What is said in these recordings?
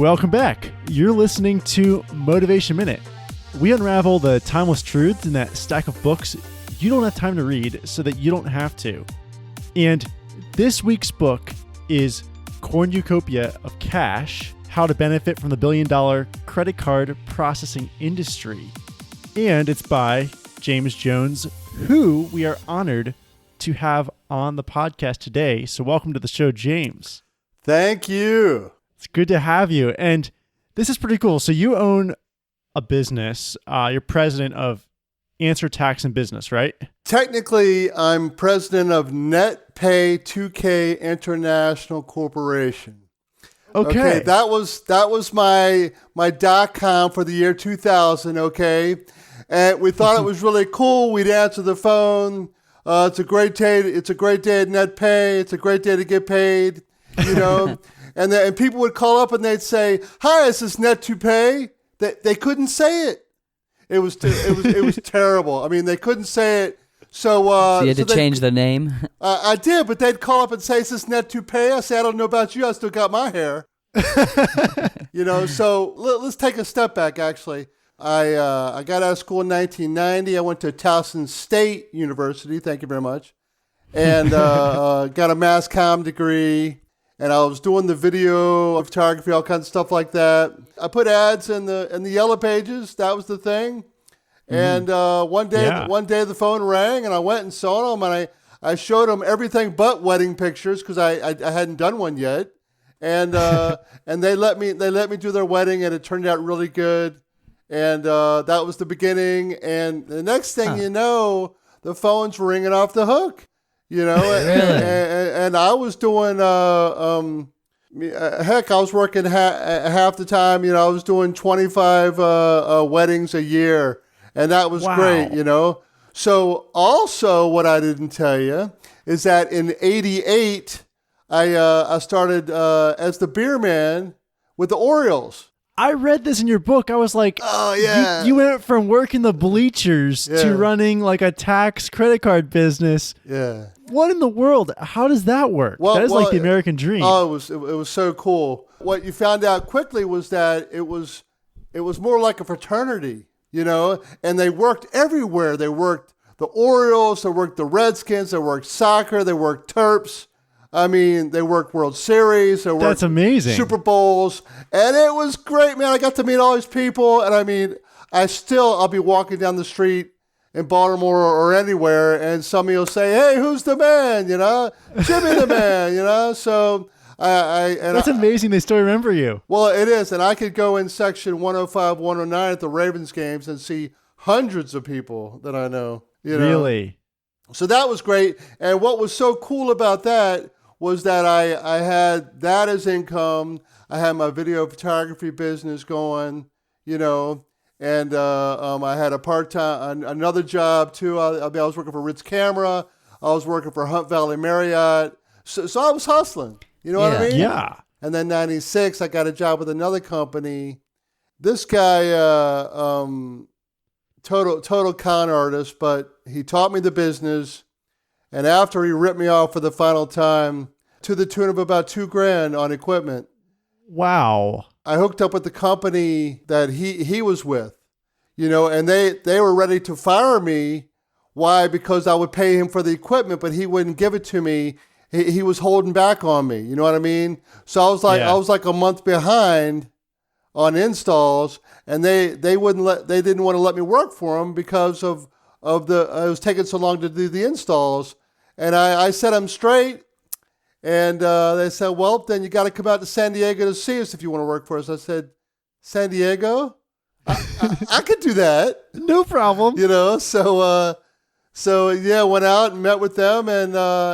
Welcome back. You're listening to Motivation Minute. We unravel the timeless truths in that stack of books you don't have time to read so that you don't have to. And this week's book is Cornucopia of Cash, How to Benefit from the Billion-Dollar Credit Card Processing Industry. And it's by James Jones, who we are honored to have on the podcast today. So welcome to the show, James. Thank you. It's good to have you. And this is pretty cool. So you own a business. You're president of Answer Tax and Business, right? Technically, I'm president of NetPay 2K International Corporation. Okay. That was my .com for the year 2000, okay? And we thought it was really cool. We'd answer the phone. It's a great day. It's a great day at NetPay. It's a great day to get paid, you know? And people would call up and they'd say, "Hi, this is Net2Pay." They couldn't say it. It was terrible. I mean, they couldn't say it. So you had to change the name? I did, but they'd call up and say, "Is this Net2Pay?" I say, "I don't know about you. I still got my hair." You know, so let's take a step back, actually. I got out of school in 1990. I went to Towson State University. Thank you very much. And got a mass comm degree. And I was doing the video, photography, all kinds of stuff like that. I put ads in the yellow pages. That was the thing. And one day the phone rang, and I went and saw them, and I showed them everything but wedding pictures because I hadn't done one yet. And and they let me do their wedding, and it turned out really good. And that was the beginning. And the next thing you know, the phone's ringing off the hook. You know, Really? and I was doing, heck, I was working half the time. You know, I was doing 25 weddings a year, and that was great, you know. So also what I didn't tell you is that in 88, I started as the beer man with the Orioles. I read this in your book. I was like, oh, yeah. You went from working the bleachers to running like a tax credit card business. Yeah. What in the world? How does that work? That is like the American dream. Oh, it was so cool. What you found out quickly was that it was more like a fraternity, you know, and they worked everywhere. They worked the Orioles, they worked the Redskins, they worked soccer, they worked Terps. I mean, they worked World Series. They worked That's amazing. Super Bowls. And it was great, man. I got to meet all these people. And I mean, I'll be walking down the street in Baltimore or anywhere, and somebody will say, "Hey, who's the man?" You know, Jimmy the man, you know? So that's amazing. They still remember you. Well, it is. And I could go in section 105, 109 at the Ravens games and see hundreds of people that I know. You know? Really? So that was great. And what was so cool about that was that I had that as income. I had my video photography business going, you know, and I had a part-time, another job too. I was working for Ritz Camera. I was working for Hunt Valley Marriott. So I was hustling, you know what I mean? Yeah. And then 96, I got a job with another company. This guy, total con artist, but he taught me the business. And after he ripped me off for the final time, to the tune of about $2,000 on equipment. Wow. I hooked up with the company that he was with, you know, and they were ready to fire me. Why? Because I would pay him for the equipment, but he wouldn't give it to me. He was holding back on me. You know what I mean? So I was like a month behind on installs, and they didn't want to let me work for them because of it was taking so long to do the installs. And I set them straight, and they said, "Well, then you got to come out to San Diego to see us if you want to work for us." I said, "San Diego? I could do that. No problem." You know, so yeah, went out and met with them, and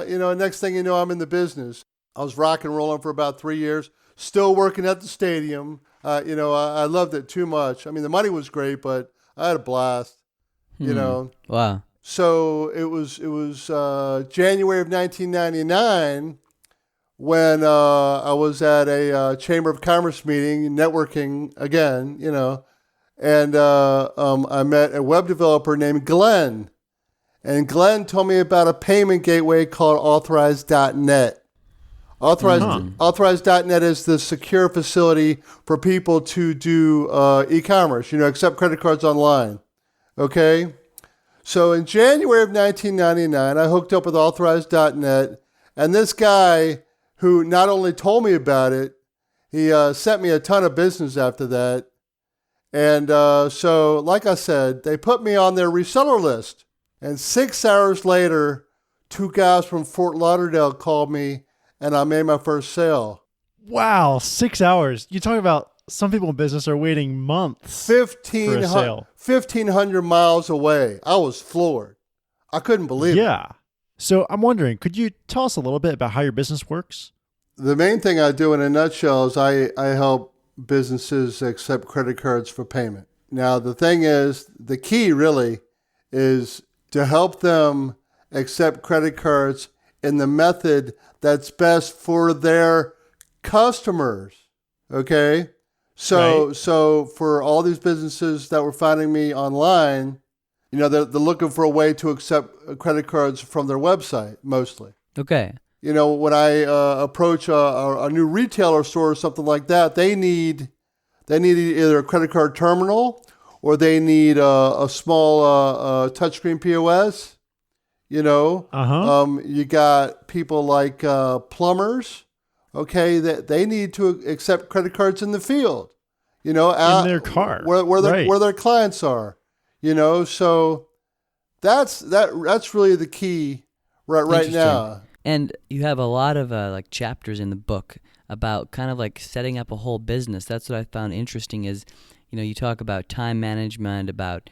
you know, next thing you know, I'm in the business. I was rock and rolling for about 3 years, still working at the stadium. You know, I loved it too much. I mean, the money was great, but I had a blast. You know. Wow. So it was January of 1999 when I was at a Chamber of Commerce meeting, networking again, you know, and I met a web developer named Glenn. And Glenn told me about a payment gateway called Authorize.net. Authorized.net is the secure facility for people to do e-commerce, accept credit cards online. Okay? So in January of 1999, I hooked up with Authorized.net, and this guy who not only told me about it, he sent me a ton of business after that. And so, like I said, they put me on their reseller list. And 6 hours later, 2 guys from Fort Lauderdale called me, and I made my first sale. Wow, 6 hours. You talk about some people in business are waiting months for a sale. 1,500 miles away. I was floored. I couldn't believe it. Yeah. So I'm wondering, could you tell us a little bit about how your business works? The main thing I do in a nutshell is I help businesses accept credit cards for payment. Now, the thing is, the key really is to help them accept credit cards in the method that's best for their customers. Okay? So for all these businesses that were finding me online, they're looking for a way to accept credit cards from their website, mostly. Okay. When I approach a new retailer store or something like that, they need either a credit card terminal or they need a small touchscreen POS. You got people like plumbers. Okay, that they need to accept credit cards in the field. In their car, where their clients are. So that's really the key right now. And you have a lot of like chapters in the book about kind of like setting up a whole business. That's what I found interesting is, you talk about time management, about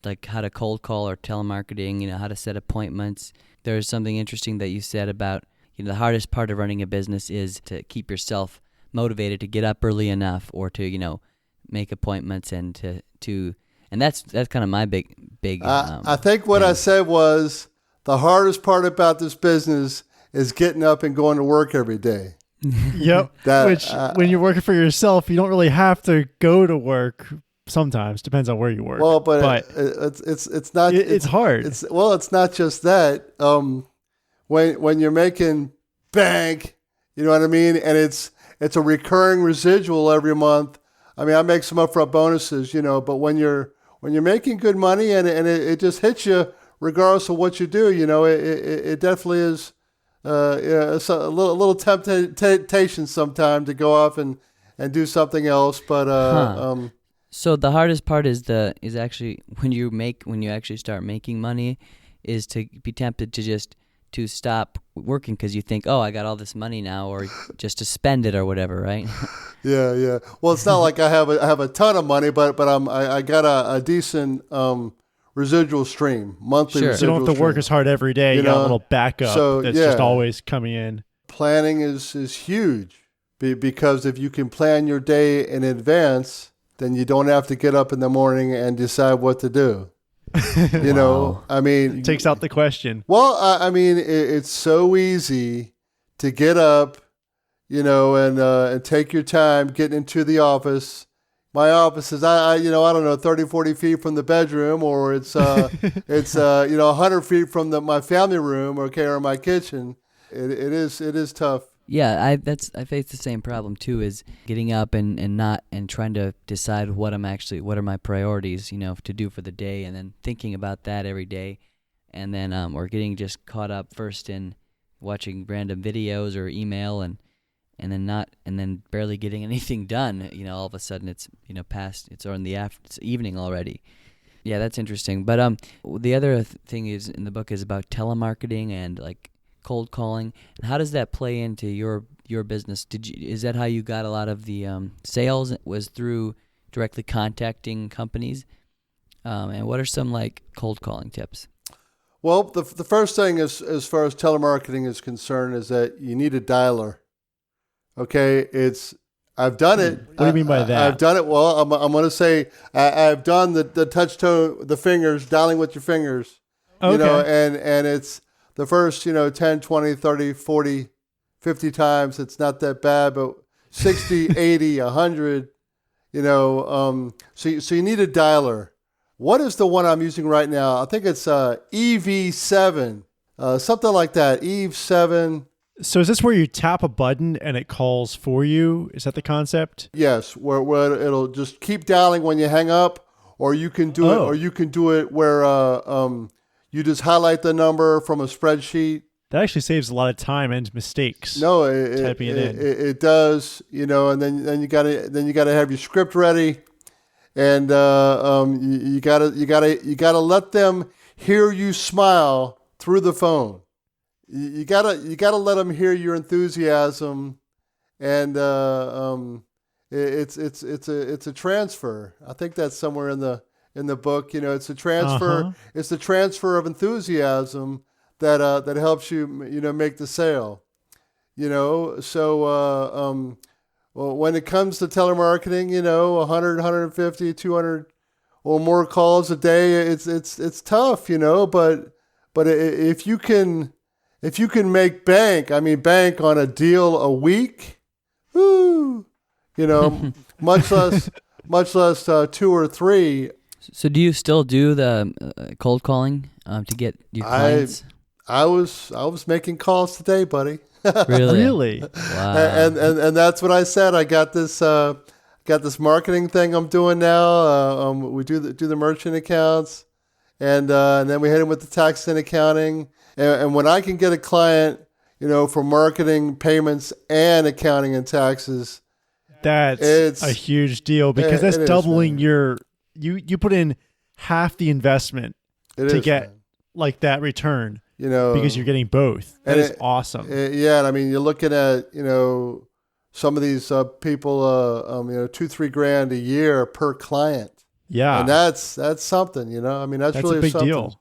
like how to cold call or telemarketing, how to set appointments. There's something interesting that you said about, the hardest part of running a business is to keep yourself motivated to get up early enough or to, make appointments and and that's kind of my big. I think what I said was the hardest part about this business is getting up and going to work every day. Yep. Which when you're working for yourself, you don't really have to go to work. Sometimes depends on where you work. Well, but it's not. It's hard. It's not just that. When you're making bank, you know what I mean, and it's a recurring residual every month. I mean, I make some upfront bonuses, but when you're making good money and it just hits you regardless of what you do, it definitely is. It's a little temptation sometimes to go off and do something else, but So the hardest part is actually when you actually start making money, is to be tempted to stop working because you think, oh, I got all this money now, or just to spend it or whatever, right? Yeah. Well, it's not like I have a ton of money, but I got a decent residual stream, monthly. Sure. So you don't have to work as hard every day. You got a little backup that's just always coming in. Planning is huge because if you can plan your day in advance, then you don't have to get up in the morning and decide what to do. Wow. I mean, it takes out the question. Well, I mean, it's so easy to get up, and take your time getting into the office. My office is, I don't know, 30, 40 feet from the bedroom, or it's 100 feet from my family room, okay, or my kitchen. It is tough. Yeah, I face the same problem too, is getting up and trying to decide what are my priorities, to do for the day, and then thinking about that every day, and then or getting just caught up first in watching random videos or email and then barely getting anything done. All of a sudden it's past, it's evening already. Yeah, that's interesting. But the other thing is in the book is about telemarketing and like cold calling, and how does that play into your business? Is that how you got a lot of the sales? Was through directly contacting companies? And what are some like cold calling tips? Well, the first thing is, as far as telemarketing is concerned, is that you need a dialer. Okay, I've done it. What do you mean by that? I've done it. Well, I'm going to say I've done the touch tone, the fingers, dialing with your fingers. Okay. And it's the first, 10, 20, 30, 40, 50 times. It's not that bad, but 60, 80, 100, so you need a dialer. What is the one I'm using right now? I think it's EV7, something like that. EV7. So is this where you tap a button and it calls for you? Is that the concept? Yes, where it'll just keep dialing when you hang up, or you can do it where you just highlight the number from a spreadsheet. That actually saves a lot of time and mistakes. No, typing it in. It does, and then you gotta have your script ready, and you gotta let them hear you smile through the phone. You gotta let them hear your enthusiasm, and it's a transfer. I think that's somewhere in the book. It's a transfer. Uh-huh. It's the transfer of enthusiasm that helps you make the sale. So well, when it comes to telemarketing, 100, 150, 200 or more calls a day, it's tough, but if you can make bank on a deal a week, whoo, much less 2 or 3. So do you still do the cold calling to get your clients? I was making calls today, buddy. Really? Wow. And that's what I said. I got this marketing thing I'm doing now. We do the merchant accounts, and then we hit them with the tax and accounting. And when I can get a client, for marketing, payments, and accounting and taxes, that's a huge deal because that's doubling your. You put in half the investment to get like that return. Because you're getting both. That is awesome. Yeah, and I mean, you're looking at some of these people, $2-3 a year per client. Yeah, and that's something. I mean, that's really a big something. deal.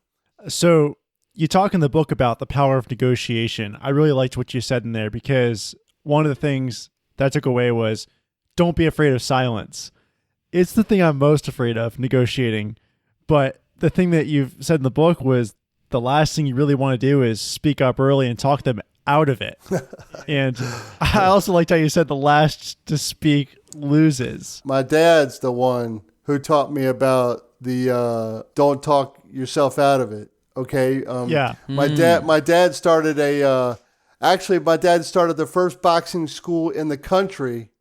So you talk in the book about the power of negotiation. I really liked what you said in there because one of the things that I took away was don't be afraid of silence. It's the thing I'm most afraid of, negotiating. But the thing that you've said in the book was the last thing you really want to do is speak up early and talk them out of it. And I also liked how you said the last to speak loses. My dad's the one who taught me about the don't talk yourself out of it. Okay. Yeah. My dad started my dad started the first boxing school in the country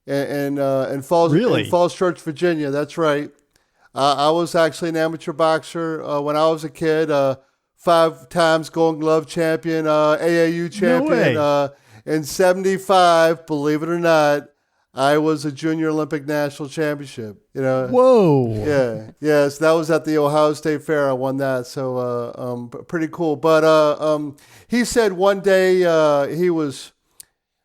in Falls Church, Virginia. That's right. I was actually an amateur boxer when I was a kid, 5 times Golden Glove champion, AAU champion. No way. In 75, believe it or not, I was a junior Olympic national championship. Whoa. Yeah. Yes, that was at the Ohio State Fair. I won that. So pretty cool. But he said one day he was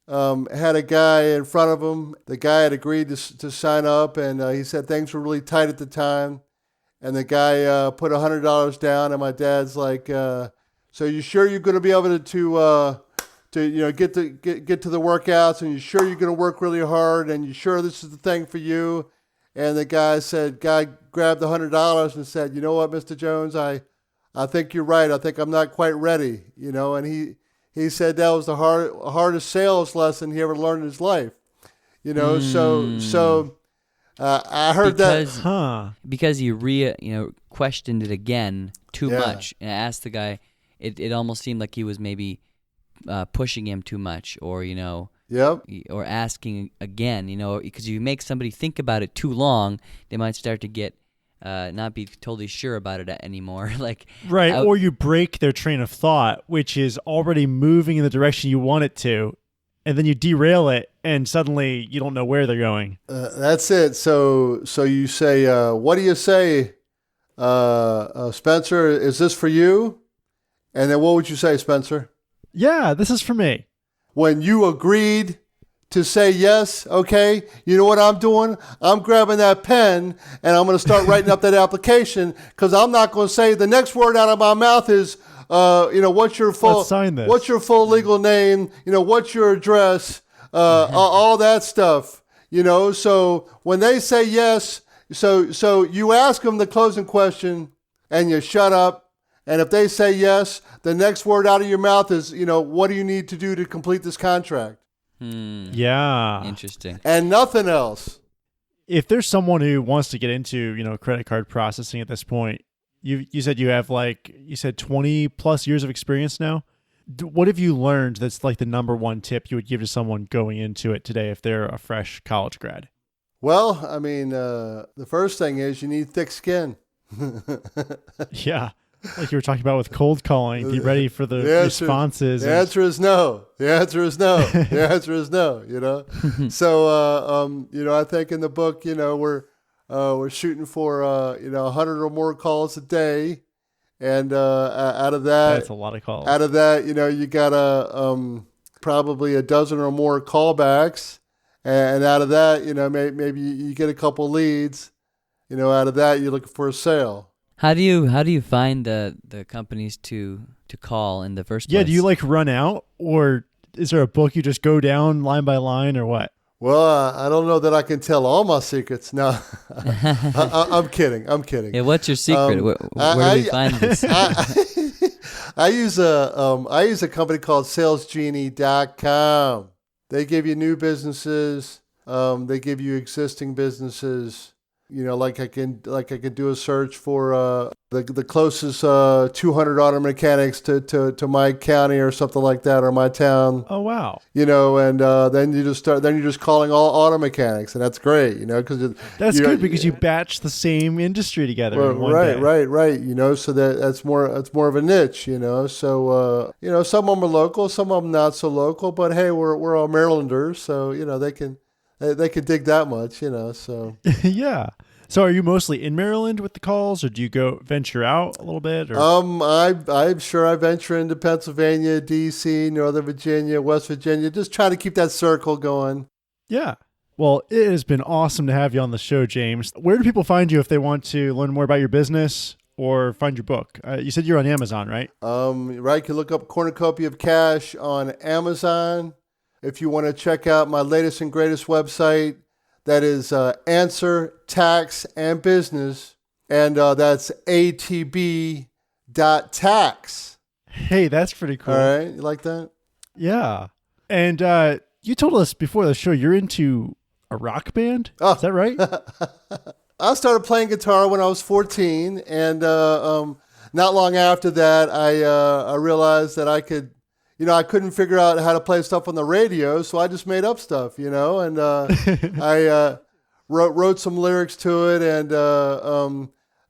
had a guy in front of him. The guy had agreed to sign up, and he said things were really tight at the time. And the guy put $100 down, and my dad's like, "So you sure you're going to be able to get to the workouts, and you sure you're going to work really hard, and you sure this is the thing for you?" And the guy grabbed the $100 and said, "You know what, Mr. Jones, I think you're right. I think I'm not quite ready." And he said that was the hardest sales lesson he ever learned in his life. So I heard because you questioned it again too much, and I asked the guy. It almost seemed like he was maybe pushing him too much, or Yep. or asking again. Because you make somebody think about it too long, they might start to get. Not be totally sure about it anymore. Right, or you break their train of thought, which is already moving in the direction you want it to, and then you derail it, and suddenly you don't know where they're going. That's it. So you say, "What do you say, Spencer? Is this for you?" And then what would you say, Spencer? Yeah, this is for me. When you agreed to say yes, okay, you know what I'm doing? I'm grabbing that pen and I'm going to start writing up that application, because I'm not going to say the next word out of my mouth is, what's your full legal name? What's your address? All that stuff. So when they say yes, so you ask them the closing question and you shut up. And if they say yes, the next word out of your mouth is, what do you need to do to complete this contract? Yeah. Interesting. And nothing else. If there's someone who wants to get into, credit card processing at this point, you said you have 20 plus years of experience now. what have you learned that's like the number one tip you would give to someone going into it today if they're a fresh college grad? Well, I mean, the first thing is you need thick skin. Yeah. Like you were talking about with cold calling, be ready for the responses. The answer is no. The answer is no. The answer is no, So, I think in the book, we're shooting for, 100 or more calls a day. And out of that, that's a lot of calls. Out of that, you got probably a dozen or more callbacks. And out of that, maybe you get a couple leads. Out of that, you're looking for a sale. How do you find the companies to call in the first place? Yeah, do you like run out, or is there a book you just go down line by line, or what? Well, I don't know that I can tell all my secrets. No, I'm kidding. Yeah, what's your secret? Where do we find this? I use a company called SalesGenie.com. They give you new businesses. They give you existing businesses. Like I can do a search for the closest 200 auto mechanics to my county or something like that, or my town. Oh wow! And then you're just calling all auto mechanics, and that's great. Because that's good because you batch the same industry together. In one day. Right. So that's more of a niche. So some of them are local, some of them not so local. But hey, we're all Marylanders, so they can dig that much. So yeah. So are you mostly in Maryland with the calls, or do you go venture out a little bit? Or? I'm sure I venture into Pennsylvania, D.C., Northern Virginia, West Virginia, just trying to keep that circle going. Yeah. Well, it has been awesome to have you on the show, James. Where do people find you if they want to learn more about your business or find your book? You said you're on Amazon, right? Right. You can look up Cornucopia of Cash on Amazon. If you want to check out my latest and greatest website, that is Answer Tax and Business, and that's atb.tax. Hey, that's pretty cool. All right, you like that? Yeah. And you told us before the show you're into a rock band. Oh. Is that right? I started playing guitar when I was 14, and not long after that, I realized that I could. I couldn't figure out how to play stuff on the radio, so I just made up stuff, and I wrote some lyrics to it, and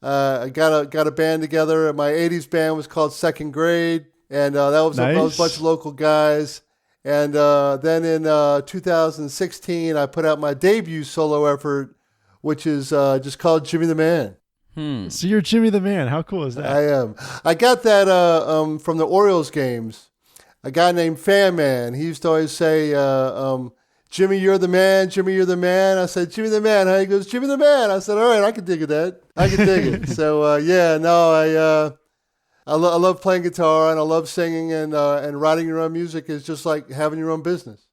I got a band together. My 80s band was called Second Grade, and that was a bunch of local guys. And then in 2016, I put out my debut solo effort, which is just called Jimmy the Man. So you're Jimmy the Man. How cool is that? I am. I got that from the Orioles games. A guy named Fan Man, he used to always say, Jimmy, you're the man. Jimmy, you're the man. I said, Jimmy the Man. He goes, Jimmy the Man. I said, all right, I can dig that. I can dig it. So, I love playing guitar, and I love singing, and writing your own music is just like having your own business,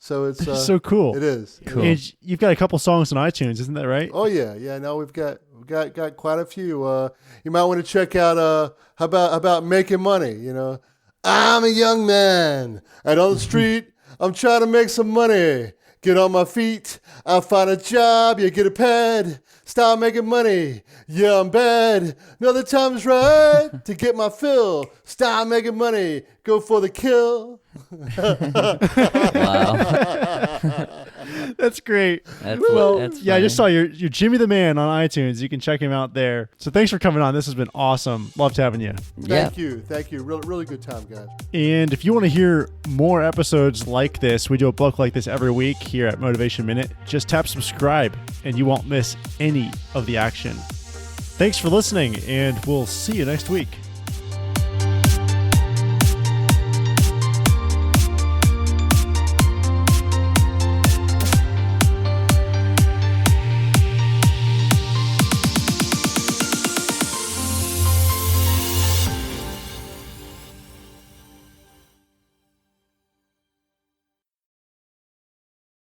So it's so cool. It is. Cool. And you've got a couple songs on iTunes, isn't that right? Oh yeah. No, we've got quite a few. You might want to check out how about Making Money, I'm a young man, and on the street, I'm trying to make some money. Get on my feet, I find a job, you get a pad, start making money. Yeah, I'm bad. No, the time is right to get my fill. Start making money, go for the kill. Wow. That's great. That's I funny. just saw you're Jimmy the Man on iTunes. You can check him out there. So thanks for coming on. This has been awesome. Loved having you. Thank you. Really good time, guys. And if you want to hear more episodes like this, we do a book like this every week here at Motivation Minute. Just tap subscribe and you won't miss any of the action. Thanks for listening, and we'll see you next week.